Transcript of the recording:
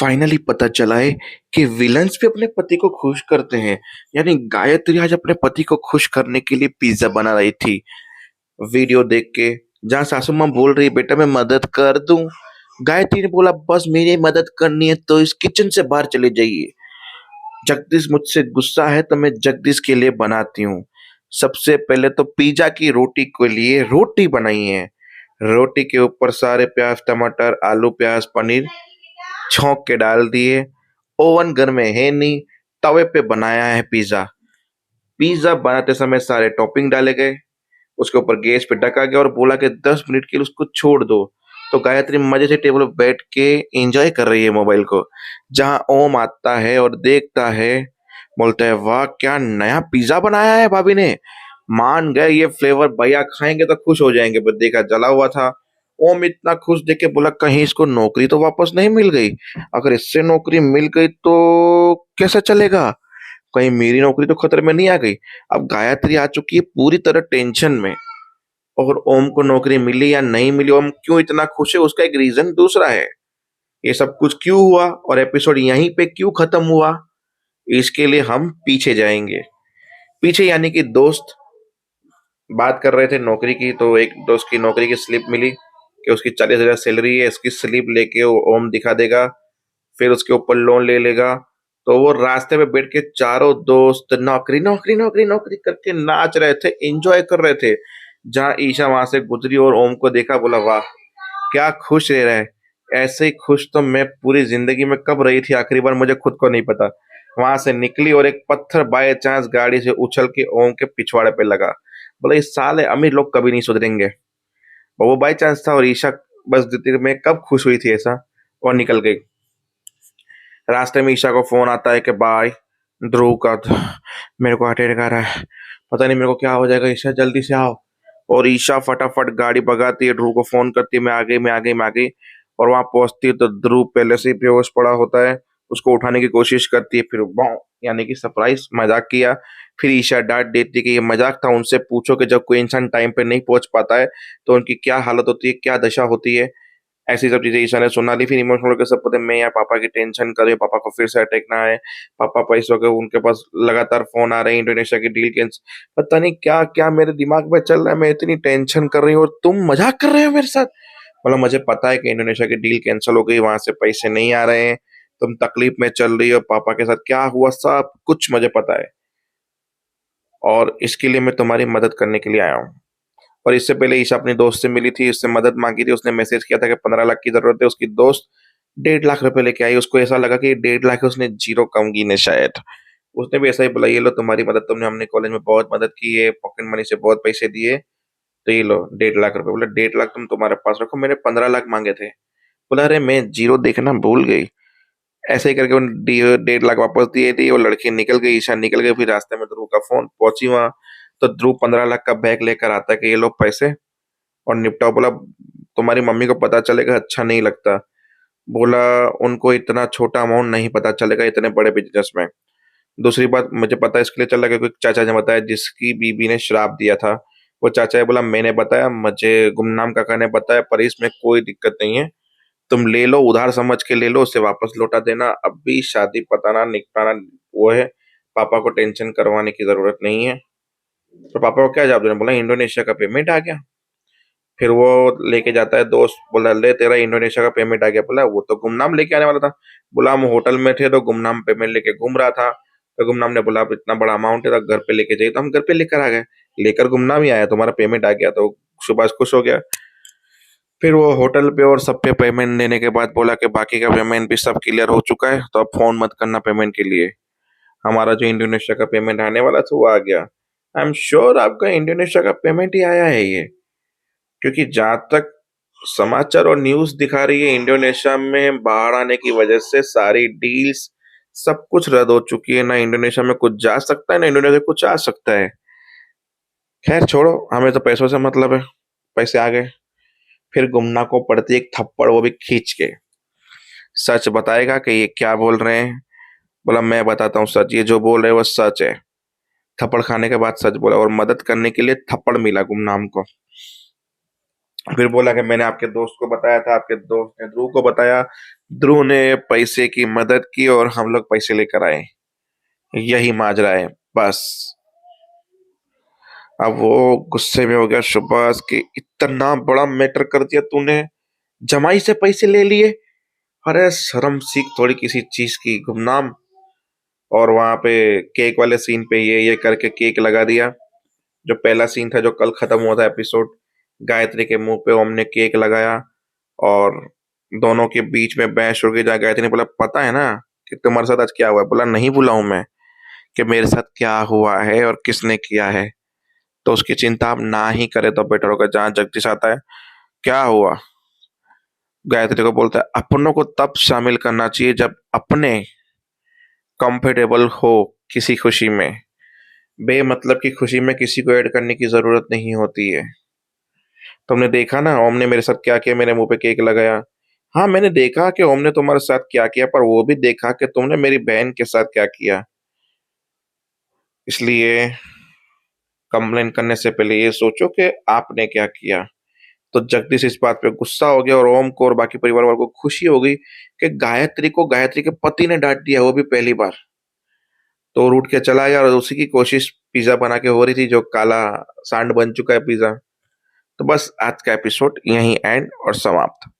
Finally पता चला है कि विलन्स भी अपने पति को खुश करते हैं। यानी गायत्री आज अपने पति को खुश करने के लिए पिज्जा बना रही थी। वीडियो देख के जहाँ सासू माँ बोल रही बेटा मैं मदद कर दूं, गायत्री ने बोला बस मेरी मदद करनी है तो इस किचन से बाहर चले जाइए। जगदीश मुझसे गुस्सा है तो मैं जगदीश के लिए बनाती हूँ। सबसे पहले तो पिज्जा की रोटी के लिए रोटी बनाई है। रोटी के ऊपर सारे प्याज टमाटर आलू प्याज पनीर छौंक के डाल दिए। ओवन घर में है नहीं, तवे पे बनाया है पिज्जा। पिज्जा बनाते समय सारे टॉपिंग डाले गए, उसके ऊपर गैस पे ढका गया और बोला कि 10 मिनट के लिए उसको छोड़ दो। तो गायत्री मजे से टेबल पर बैठ के एंजॉय कर रही है मोबाइल को। जहां ओम आता है और देखता है, बोलता है वाह क्या नया पिज्जा बनाया है भाभी ने। मान गए ये फ्लेवर भैया खाएंगे तो खुश हो जाएंगे, पर देखा जला हुआ था। ओम इतना खुश देख के बोला कहीं इसको नौकरी तो वापस नहीं मिल गई। अगर इससे नौकरी मिल गई तो कैसे चलेगा, कहीं मेरी नौकरी तो खतरे में नहीं आ गई। अब गायत्री आ चुकी है पूरी तरह टेंशन में। और ओम को नौकरी मिली या नहीं मिली, ओम क्यों इतना खुश है, उसका एक रीजन दूसरा है। ये सब कुछ क्यों हुआ और एपिसोड यहीं पे क्यों खत्म हुआ, इसके लिए हम पीछे जाएंगे। पीछे यानी कि दोस्त बात कर रहे थे नौकरी की, तो एक दोस्त की नौकरी की स्लिप मिली कि उसकी 40,000 सैलरी है, इसकी स्लिप लेके वो ओम दिखा देगा, फिर उसके ऊपर लोन ले लेगा। तो वो रास्ते में बैठ के चारों दोस्त नौकरी नौकरी नौकरी नौकरी करके नाच रहे थे, एंजॉय कर रहे थे। जहां ईशा वहां से गुजरी और ओम को देखा, बोला वाह क्या खुश रह रहा है। ऐसे ही खुश तो मैं पूरी जिंदगी में कब रही थी आखिरी बार मुझे खुद को नहीं पता। वहां से निकली और एक पत्थर बाय चांस गाड़ी से उछल के ओम के पिछवाड़े पे लगा। बोला इस साले अमीर लोग कभी नहीं सुधरेंगे। और वो बाय चांस था और ईशा बस देती में कब खुश हुई थी ऐसा, और निकल गई। रास्ते में ईशा को फोन आता है कि भाई ध्रुव का मेरे को हार्ट अटैक आ रहा है, पता नहीं मेरे को क्या हो जाएगा, ईशा जल्दी से आओ। और ईशा फटाफट गाड़ी भगाती है, ध्रुव को फोन करती है मैं आ गई मैं आ गई मैं आ गई। और वहां पहुंचती है तो ध्रुव पहले से ही बेहोश पड़ा होता है। उसको उठाने की कोशिश करती है, फिर वाह यानी कि सरप्राइज मजाक किया। फिर ईशा डांट देती है कि ये मजाक था, उनसे पूछो कि जब कोई इंसान टाइम पे नहीं पहुंच पाता है तो उनकी क्या हालत होती है, क्या दशा होती है। ऐसी सब चीजें ईशा ने सुना ली। फिर इमोशनल होकर सब पता मैं यार पापा की टेंशन कर रही हूँ, पापा को फिर से अटैक ना आए। पापा पैसों के उनके पास लगातार फोन आ रहे हैं, इंडोनेशिया की डील कैंसिल, पता नहीं क्या क्या मेरे दिमाग में चल रहा है, मैं इतनी टेंशन कर रही हूँ और तुम मजाक कर रहे हो मेरे साथ। मतलब मुझे पता है कि इंडोनेशिया की डील कैंसिल हो गई, वहां से पैसे नहीं आ रहे हैं, तुम तकलीफ में चल रही हो, पापा के साथ क्या हुआ सब कुछ मुझे पता है, और इसके लिए मैं तुम्हारी मदद करने के लिए आया हूँ। और इससे पहले ईशा अपनी दोस्त से मिली थी, उससे मदद मांगी थी, उसने मैसेज किया था कि 15 लाख की जरूरत है। उसकी दोस्त 1.5 लाख रुपए लेके आई, उसको ऐसा लगा कि 1.5 लाख है, उसने जीरो कम गिने शायद। उसने भी ऐसा ही बोला ये लो तुम्हारी मदद, तुमने हमने कॉलेज में बहुत मदद की है, पॉकेट मनी से बहुत पैसे दिए, तो ये लो 1.5 लाख रुपए। बोला 1.5 लाख तुम तुम्हारे पास रखो, मैंने 15 लाख मांगे थे। बोला अरे मैं जीरो देखना भूल गई। ऐसे ही करके उन 1.5 लाख वापस दिए थे, वो लड़की निकल गई, ईशा निकल गई। फिर रास्ते में ध्रुव का फोन, पहुंची वहां तो ध्रुव 15 लाख का बैग लेकर आता है कि ये लो पैसे और निपटाओ। बोला तुम्हारी मम्मी को पता चलेगा अच्छा नहीं लगता। बोला उनको इतना छोटा अमाउंट नहीं पता चलेगा इतने बड़े बिजनेस में। दूसरी बात मुझे पता है इसके लिए चला क्योंकि चाचा ने बताया जिसकी बीबी ने श्राप दिया था, वो चाचा है। बोला मैंने बताया, मुझे गुमनाम काका ने बताया, पर इसमें कोई दिक्कत नहीं है, तुम ले लो उधार समझ के ले लो, उसे वापस लौटा देना। अब भी शादी पताना निपटाना वो है, पापा को टेंशन करवाने की जरूरत नहीं है। तो पापा को क्या जवाब देना, बोला इंडोनेशिया का पेमेंट आ गया। फिर वो लेके जाता है, दोस्त बोला ले तेरा इंडोनेशिया का पेमेंट आ गया। बोला वो तो गुमनाम लेके आने वाला था। बोला हम होटल में थे तो गुमनाम पेमेंट लेके घूम रहा था, तो गुमनाम ने बोला अब इतना बड़ा अमाउंट है तो घर पे लेके जाइए, तो हम घर पे लेकर आ गए। लेकर गुमनाम ही आया, तुम्हारा पेमेंट आ गया। तो सुभाष खुश हो गया। फिर वो होटल पे और सब पे पेमेंट देने के बाद बोला कि बाकी का पेमेंट भी सब क्लियर हो चुका है, तो अब फोन मत करना पेमेंट के लिए, हमारा जो इंडोनेशिया का पेमेंट आने वाला था वो आ गया। आई एम श्योर आपका इंडोनेशिया का पेमेंट ही आया है ये, क्योंकि जहां तक समाचार और न्यूज दिखा रही है इंडोनेशिया में बाढ़ आने की वजह से सारी डील्स सब कुछ रद्द हो चुकी है, ना इंडोनेशिया में कुछ जा सकता है ना इंडोनेशिया कुछ आ सकता है। खैर छोड़ो, हमें तो पैसों से मतलब है, पैसे आ गए। फिर गुमना को पड़ती एक थप्पड़, वो भी खींच के। सच बताएगा कि ये क्या बोल रहे हैं। बोला मैं बताता हूँ सच, ये जो बोल रहे हैं वो सच है। थप्पड़ खाने के बाद सच बोला और मदद करने के लिए थप्पड़ मिला गुमनाम को। फिर बोला कि मैंने आपके दोस्त को बताया था, आपके दोस्त ने ध्रुव को बताया, ध्रुव ने पैसे की मदद की और हम लोग पैसे लेकर आए। यही माजरा है बस। अब वो गुस्से में हो गया सुभाष कि इतना बड़ा मैटर कर दिया तूने, जमाई से पैसे ले लिए। अरे शर्म सीख थोड़ी किसी चीज की, गुमनाम। और वहां पे केक वाले सीन पे ये करके केक लगा दिया। जो पहला सीन था जो कल खत्म हुआ था एपिसोड, गायत्री के मुंह पे ओम ने केक लगाया और दोनों के बीच में बहस हो गई, जहाँ गायत्री ने बोला पता है ना कि तुम्हारे साथ आज क्या हुआ है? बोला नहीं भूला हूं मैं कि मेरे साथ क्या हुआ है और किसने किया है। तो उसकी चिंता आप ना ही करे तो बेटर होगा। जहां जगदीश आता है, क्या हुआ? गायत्री को बोलता है अपनों को तब शामिल करना चाहिए जब अपने कंफर्टेबल हो किसी खुशी में। बेमतलब की खुशी में किसी को ऐड करने की जरूरत नहीं होती है। तुमने देखा ना ओम ने मेरे साथ क्या किया, मेरे मुंह पे केक लगाया। हाँ मैंने देखा कि ओम ने तुम्हारे साथ क्या किया, पर वो भी देखा कि तुमने मेरी बहन के साथ क्या किया। इसलिए कंप्लेन करने से पहले ये सोचो कि आपने क्या किया। तो जगदीश इस बात पे गुस्सा हो गया और ओम को और बाकी परिवार वालों को खुशी हो गई कि गायत्री को गायत्री के पति ने डांट दिया, वो भी पहली बार। तो रूठ के चला गया और उसी की कोशिश पिज्जा बना के हो रही थी, जो काला सांड बन चुका है पिज्जा। तो बस आज का एपिसोड यहीं एंड और समाप्त।